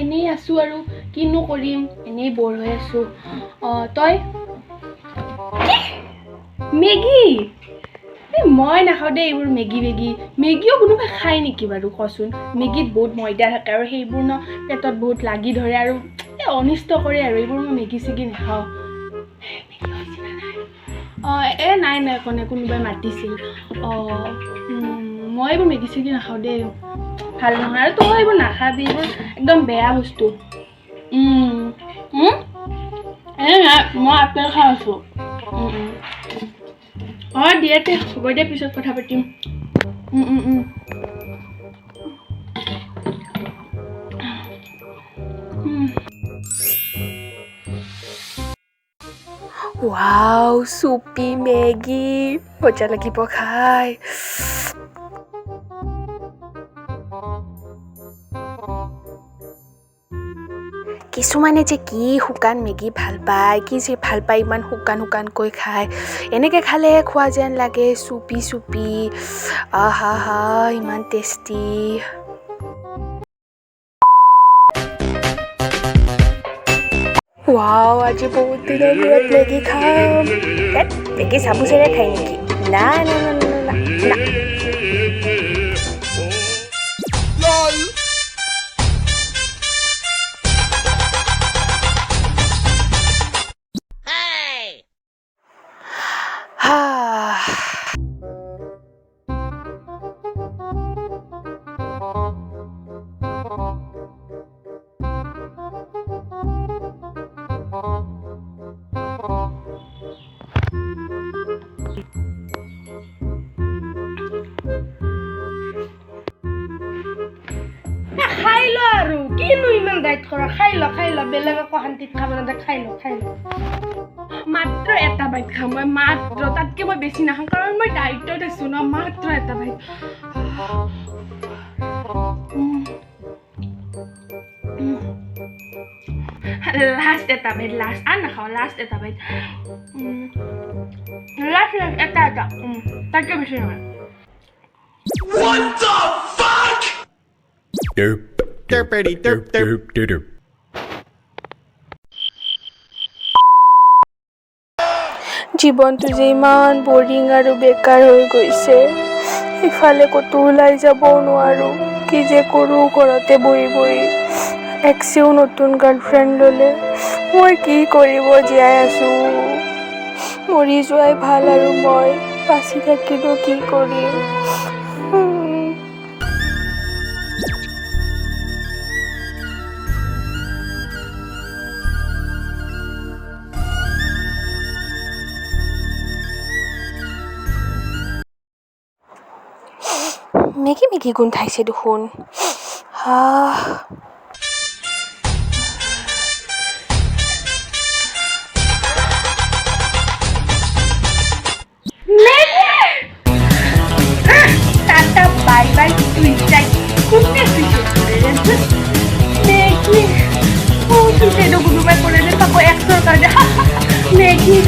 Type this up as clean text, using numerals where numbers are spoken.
এনেই আছোঁ আৰু কিনো কৰিম এনেই বৰ হৈ আছোঁ তই মেগী মই নাখাওঁ দেই এইবোৰ মেগীও কোনোবাই খায় নেকি বাৰু কচোন মেগীত বহুত ময়দা থাকে আৰু সেইবোৰ ন পেটত বহুত লাগি ধৰে আৰু অনিষ্ট কৰে আৰু এইবোৰ মই মেগী চেগি নাখাওঁ নাই কোনোবাই মাতিছিল মই এইবোৰ মেগী চেগি নাখাওঁ দেই ভাল নহয় আৰু তই এইবোৰ নাখাবি এইবোৰ একদম বেয়া বস্তু নাই মই আপেল খাই আছোঁ দিয়া দে হ'ব দে পিছত কথা পাতিম ৱাও চুপি মেগী মজা লাগিব খাই কিছুমানে যে কি শুকান মেগী ভাল পায় কি যে ভাল পায় ইমান শুকানকৈ খায় এনেকৈ খালে খোৱা যেন লাগে চুপি আহা হা ইমান টেষ্টি ৱাও আজি বহুত দিনৰ মূৰত মেগী খাম মেগী চামুচেৰে খাই নেকি না খাই ল আৰু কিনো ইমান ডাইট কৰ খাই ল বেলেগ একো শান্তিত খাব নালাগে খাই ল মাত্ৰ এটা বাইট খাম মই মাত্ৰ তাতকৈ মই বেছি নাখাওঁ কাৰণ মই ডাইটত আছোঁ ন মাত্ৰ এটা বাইট লাষ্ট এটা বাইট নাখাওঁ লাষ্ট এটা বাইট লাষ্ট এটা তাতকৈ বেছি নহয় What the fuck? Derp, derpity, derp, derp, derp. জীৱনটো যে ইমান বৰিং আৰু বেকাৰ হৈ গৈছে ইফালে ক'তো ওলাই যাবও নোৱাৰোঁ কি যে কৰোঁ ঘৰতে বহি এক্সেও নতুন গাৰ্লফ্ৰেণ্ড ল'লে মই কি কৰিব জীয়াই আছোঁ মৰি যোৱাই ভাল আৰু মই বাচি থাকিলোঁ কি কৰিম মেগী গোন্ধাইছে দেখোন টাটা বাই বাই তুই যাই কোনটা মেগি তুই সেটা কোনোবাই করে দে তারপর 100 টাকা মেগি